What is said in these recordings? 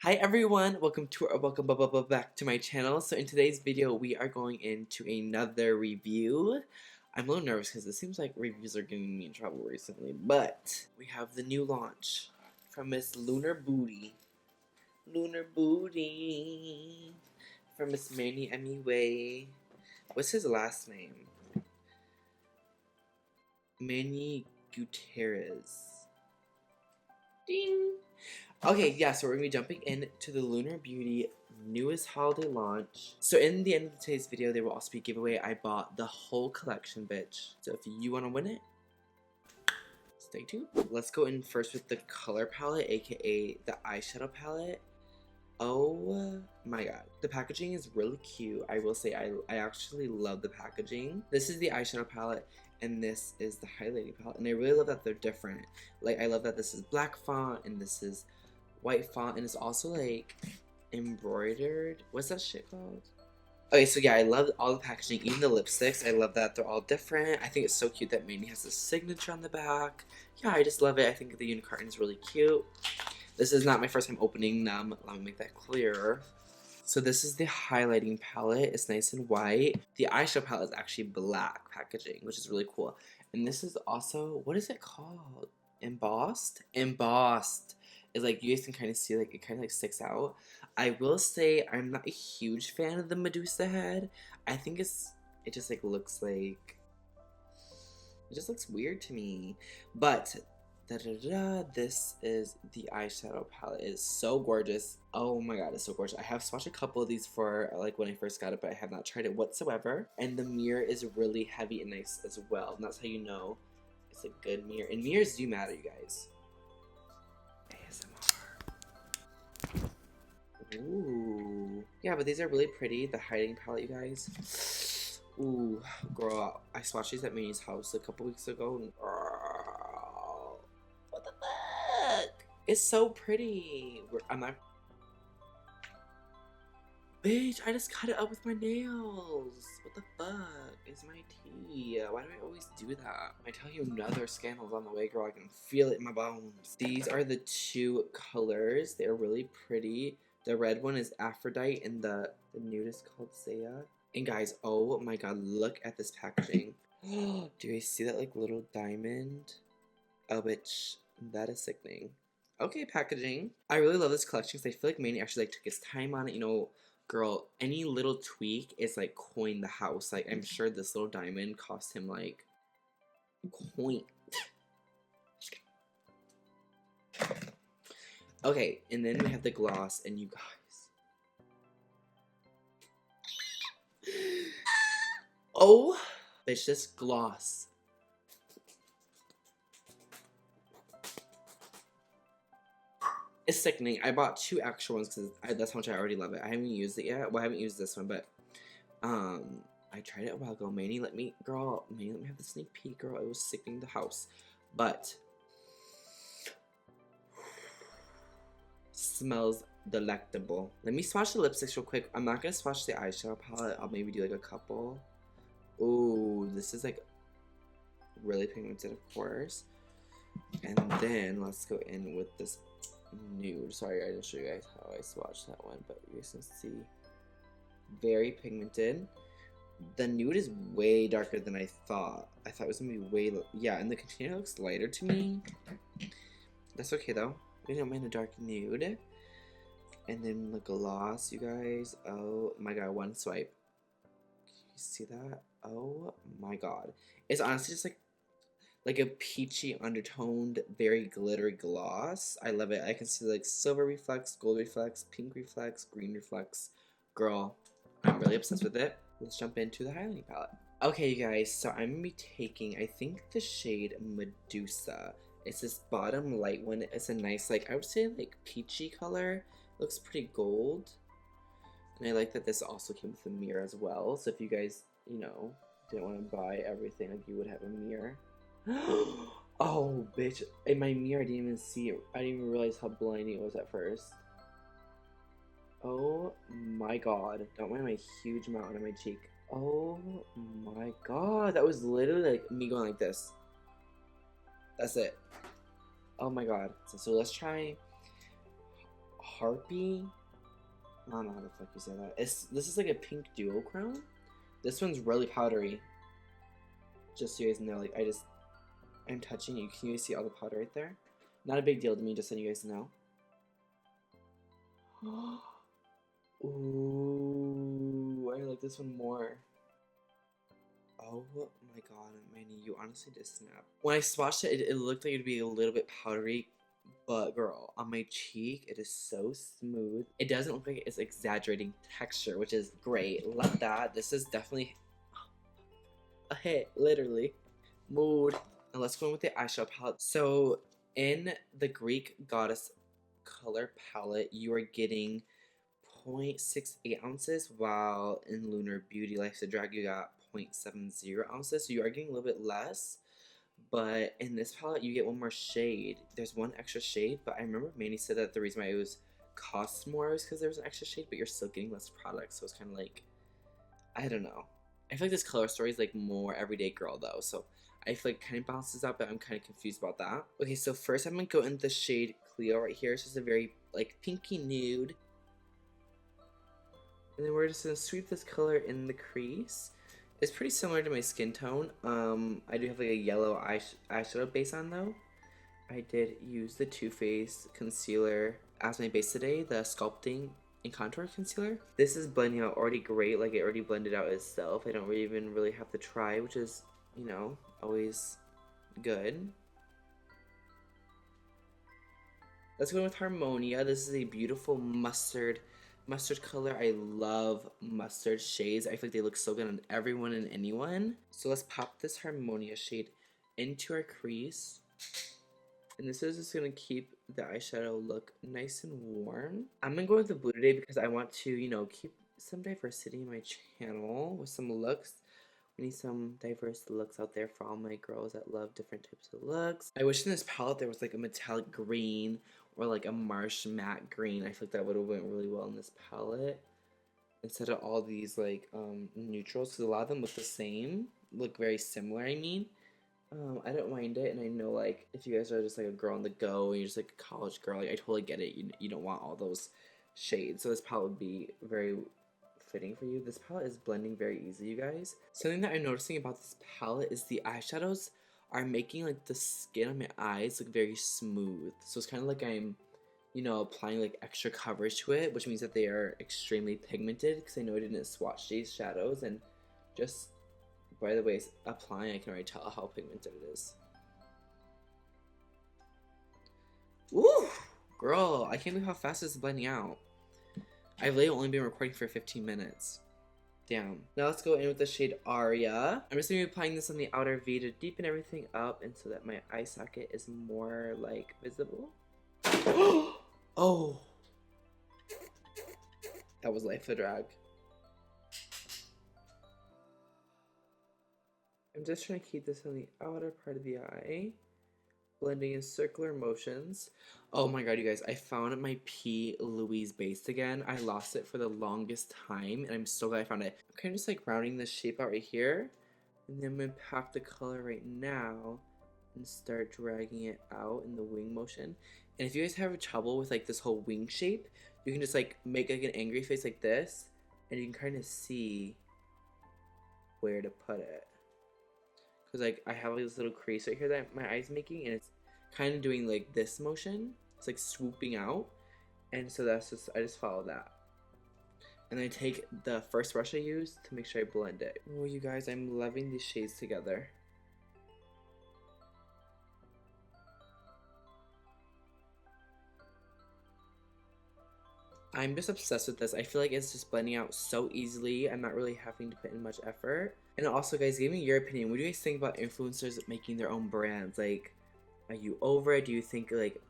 Hi everyone, welcome back to my channel. So in today's video, we are going into another review. I'm a little nervous because it seems like reviews are getting me in trouble recently, but we have the new launch from Miss Lunar Booty. Lunar Booty from Miss Manny Mua. What's his last name? Manny Gutierrez. Ding! Okay, yeah, so we're going to be jumping into the Lunar Beauty newest holiday launch. So in the end of today's video, there will also be a giveaway. I bought the whole collection, bitch. So if you want to win it, stay tuned. Let's go in first with the color palette, aka the eyeshadow palette. Oh my god. The packaging is really cute. I will say I actually love the packaging. This is the eyeshadow palette. And this is the highlighting palette. And I really love that they're different. Like, I love that this is black font and this is white font. And it's also, like, embroidered. What's that shit called? Okay, so yeah, I love all the packaging. Even the lipsticks. I love that they're all different. I think it's so cute that Manny has a signature on the back. Yeah, I just love it. I think the unicorn is really cute. This is not my first time opening them. Let me make that clearer. So this is the highlighting palette. It's nice and white. The eyeshadow palette is actually black packaging, which is really cool. And this is also, what is it called? Embossed? Embossed. It's like, you guys can kind of see, like, it kind of like sticks out. I will say I'm not a huge fan of the Medusa head. I think it just like looks like, it just looks weird to me. But this is the eyeshadow palette. It is so gorgeous. Oh my god, it's so gorgeous. I have swatched a couple of these for like when I first got it, but I have not tried it whatsoever. And the mirror is really heavy and nice as well. And that's how you know it's a good mirror. And mirrors do matter, you guys. ASMR. Ooh. Yeah, but these are really pretty. The hiding palette, you guys. Ooh, girl, I swatched these at Manny's house a couple weeks ago. And what the fuck? It's so pretty. I'm not. Bitch, I just cut it up with my nails. What the fuck? It's my tea. Why do I always do that? I tell you another scandal's on the way, girl. I can feel it in my bones. These are the two colors. They're really pretty. The red one is Aphrodite and the nude is called Saya. And guys, oh my god, look at this packaging. Do you guys see that like little diamond? Oh, bitch, that is sickening. Okay, packaging. I really love this collection because I feel like Manny actually like took his time on it. You know, girl, any little tweak is like coin the house. Like, I'm sure this little diamond cost him like coin. Okay, and then we have the gloss, and you guys. Oh, bitch, this gloss. It's sickening. I bought two extra ones because that's how much I already love it. I haven't used it yet. Well, I haven't used this one, but I tried it a while ago. Manny let me have the sneak peek, girl. It was sickening the house, but smells delectable. Let me swatch the lipsticks real quick. I'm not gonna swatch the eyeshadow palette. I'll maybe do like a couple. Ooh, this is like really pigmented, of course. And then let's go in with this nude. Sorry, I didn't show you guys how I swatched that one, but you guys can see. Very pigmented. The nude is way darker than I thought. I thought it was gonna be way, yeah, and the container looks lighter to me. That's okay though. We don't mind a dark nude. And then the gloss, you guys. Oh my god, one swipe. Can you see that? Oh my god. It's honestly just like a peachy undertoned, very glittery gloss. I love it. I can see like silver reflex, gold reflex, pink reflex, green reflex. Girl, I'm really obsessed with it. Let's jump into the highlighting palette. Okay, you guys, so I'm gonna be taking, I think, the shade Medusa. It's this bottom light one. It's a nice, like, I would say, like, peachy color. Looks pretty gold. And I like that this also came with a mirror as well. So if you guys, you know, didn't want to buy everything, like, you would have a mirror. Oh, bitch. In my mirror, I didn't even see it. I didn't even realize how blinding it was at first. Oh my god. Don't mind my huge mountain on my cheek. Oh my god. That was literally like me going like this. That's it. Oh my god. So let's try. Oh Harpy. I don't know how the fuck you say that. This is like a pink duochrome. This one's really powdery. Just so you guys know, like I'm touching you. Can you see all the powder right there? Not a big deal to me, just so you guys know. Ooh, I like this one more. Oh my god, Manny, you honestly did snap. When I swatched it, it looked like it would be a little bit powdery, but girl, on my cheek, it is so smooth. It doesn't look like it's exaggerating texture, which is great. Love that. This is definitely a hit, literally. Mood. Now let's go in with the eyeshadow palette. So in the Greek Goddess color palette, you are getting 0.68 ounces, while in Lunar Beauty Life's a Drag you got 0.70 ounces, so you are getting a little bit less. But in this palette, you get one more shade. There's one extra shade, but I remember Manny said that the reason why it was cost more was because there was an extra shade, but you're still getting less product, so it's kind of like, I don't know. I feel like this color story is like more everyday girl though, so I feel like kind of balances out, but I'm kind of confused about that. Okay, so first I'm gonna go in the shade Cleo right here. It's just a very like pinky nude. And then we're just gonna sweep this color in the crease. It's pretty similar to my skin tone. I do have like a yellow eyeshadow base on though. I did use the Too Faced concealer as my base today, the Sculpting and Contour Concealer. This is blending out already great, like it already blended out itself. I don't even really have to try, which is, you know, always good. Let's go with Harmonia. This is a beautiful mustard color. I love mustard shades. I feel like they look so good on everyone and anyone. So let's pop this Harmonia shade into our crease. And this is just going to keep the eyeshadow look nice and warm. I'm going to go with the blue today because I want to, you know, keep some diversity in my channel with some looks. We need some diverse looks out there for all my girls that love different types of looks. I wish in this palette there was like a metallic green or like a marsh matte green. I feel like that would have went really well in this palette instead of all these like neutrals, because a lot of them look the same, look very similar. I mean, I don't mind it, and I know like if you guys are just like a girl on the go and you're just like a college girl, like, I totally get it. You don't want all those shades, so this palette would be very fitting for you. This palette is blending very easy, you guys. Something that I'm noticing about this palette is the eyeshadows are making like the skin on my eyes look very smooth. So it's kind of like I'm, you know, applying like extra coverage to it, which means that they are extremely pigmented, because I know I didn't swatch these shadows, and just by the way applying, I can already tell how pigmented it is. Woo! Girl, I can't believe how fast this is blending out. I've literally only been recording for 15 minutes. Damn. Now let's go in with the shade Aria. I'm just going to be applying this on the outer V to deepen everything up and so that my eye socket is more like visible. Oh! That was life of drag. I'm just trying to keep this on the outer part of the eye, blending in circular motions. Oh my god, you guys, I found my P. Louise base again. I lost it for the longest time, and I'm so glad I found it. I'm kind of just like rounding this shape out right here, and then I'm going to pack the color right now and start dragging it out in the wing motion. And if you guys have trouble with like this whole wing shape, you can just like make like an angry face like this, and you can kind of see where to put it. Because like I have like this little crease right here that my eye's making, and it's kind of doing like this motion. It's like swooping out, and so that's just, I just follow that. And I take the first brush I use to make sure I blend it. Oh, you guys, I'm loving these shades together. I'm just obsessed with this. I feel like it's just blending out so easily. I'm not really having to put in much effort. And also, guys, give me your opinion. What do you guys think about influencers making their own brands? Like, are you over it? Do you think, like,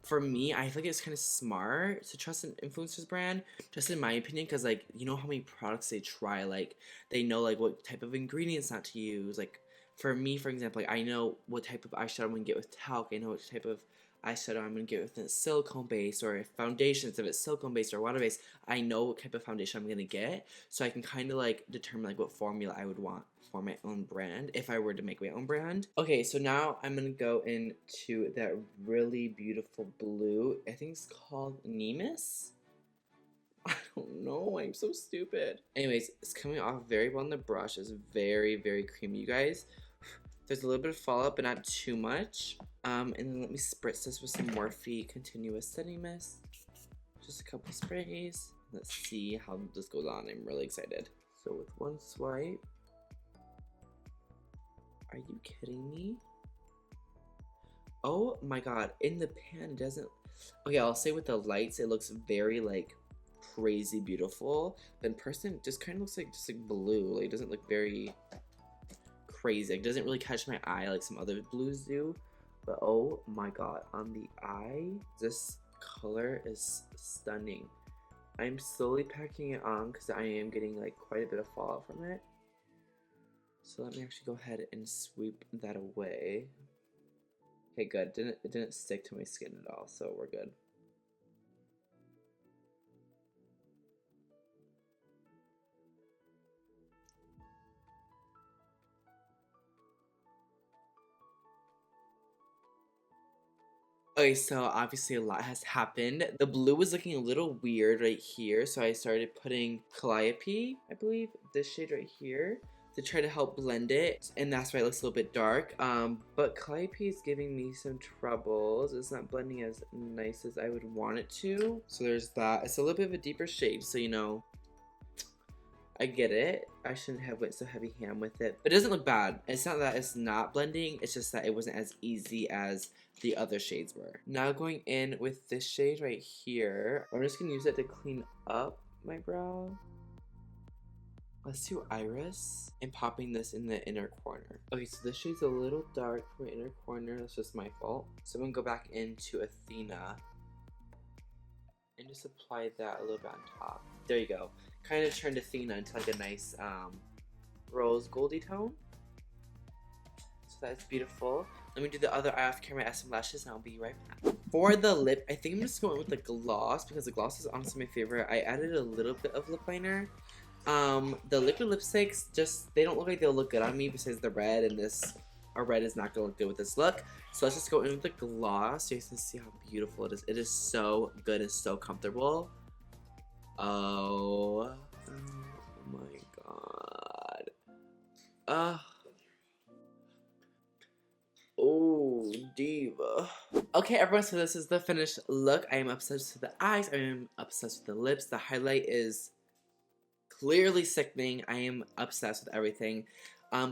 for me, I feel like it's kind of smart to trust an influencer's brand, just in my opinion, because, like, you know how many products they try. Like, they know, like, what type of ingredients not to use. Like, for me, for example, like, I know what type of eyeshadow I'm going to get with talc. I know what type of eyeshadow I'm going to get with a silicone base, or foundations, if it's silicone based or water based, I know what type of foundation I'm going to get, so I can kind of like determine like what formula I would want for my own brand if I were to make my own brand. Okay, so now I'm going to go into that really beautiful blue. I think it's called MANNYS. I don't know, I'm so stupid. Anyways, it's coming off very well on the brush. It's very, very creamy, you guys. There's a little bit of fallout, but not too much. And then let me spritz this with some Morphe Continuous Setting Mist. Just a couple sprays. Let's see how this goes on. I'm really excited. So with one swipe. Are you kidding me? Oh my god, in the pan it doesn't... Okay, I'll say with the lights it looks very like crazy beautiful. But in person it just kind of looks like just like blue. Like it doesn't look very... crazy. It doesn't really catch my eye like some other blues do, but oh my god, on the eye, this color is stunning. I'm slowly packing it on because I am getting like quite a bit of fallout from it. So let me actually go ahead and sweep that away. Okay, good. It didn't stick to my skin at all, so we're good. Okay, so obviously a lot has happened. The blue was looking a little weird right here, so I started putting Calliope, I believe, this shade right here, to try to help blend it, and that's why it looks a little bit dark. But Calliope is giving me some troubles. It's not blending as nice as I would want it to. So there's that. It's a little bit of a deeper shade, so you know, I get it. I shouldn't have went so heavy hand with it. But it doesn't look bad. It's not that it's not blending. It's just that it wasn't as easy as the other shades were. Now going in with this shade right here. I'm just going to use it to clean up my brow. Let's do Iris. And popping this in the inner corner. Okay, so this shade's a little dark for my inner corner. That's just my fault. So I'm going to go back into Athena. And just apply that a little bit on top. There you go. Kind of turned Athena into like a nice rose goldy tone. So that's beautiful. Let me do the other eye off camera, add some lashes, and I'll be right back. For the lip, I think I'm just going with the gloss because the gloss is honestly my favorite. I added a little bit of lip liner. The liquid lipsticks, just, they don't look like they'll look good on me besides the red, and this, a red is not gonna look good with this look. So let's just go in with the gloss so you can see how beautiful it is. It is so good and so comfortable. Oh my god. Oh, diva. Okay, everyone, so this is the finished look. I am obsessed with the eyes. I am obsessed with the lips. The highlight is clearly sickening. I am obsessed with everything.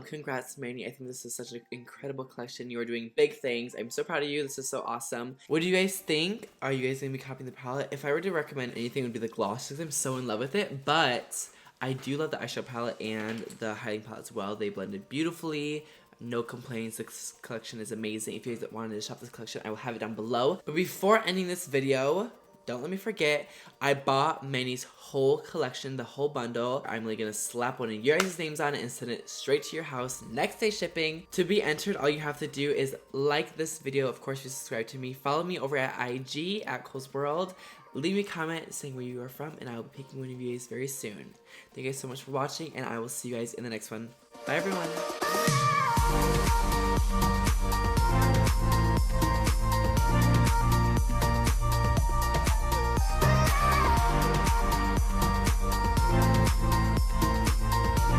Congrats, Manny. I think this is such an incredible collection. You are doing big things. I'm so proud of you. This is so awesome. What do you guys think? Are you guys going to be copying the palette? If I were to recommend anything, it would be the gloss because I'm so in love with it. But I do love the eyeshadow palette and the hiding palette as well. They blended beautifully. No complaints. This collection is amazing. If you guys wanted to shop this collection, I will have it down below. But before ending this video, don't let me forget, I bought Manny's whole collection, the whole bundle. I'm really gonna slap one of your guys' names on it and send it straight to your house, next day shipping. To be entered, all you have to do is like this video. Of course, you subscribe to me. Follow me over at IG at Cohlsworld. Leave me a comment saying where you are from, and I will be picking one of you guys very soon. Thank you guys so much for watching, and I will see you guys in the next one. Bye, everyone.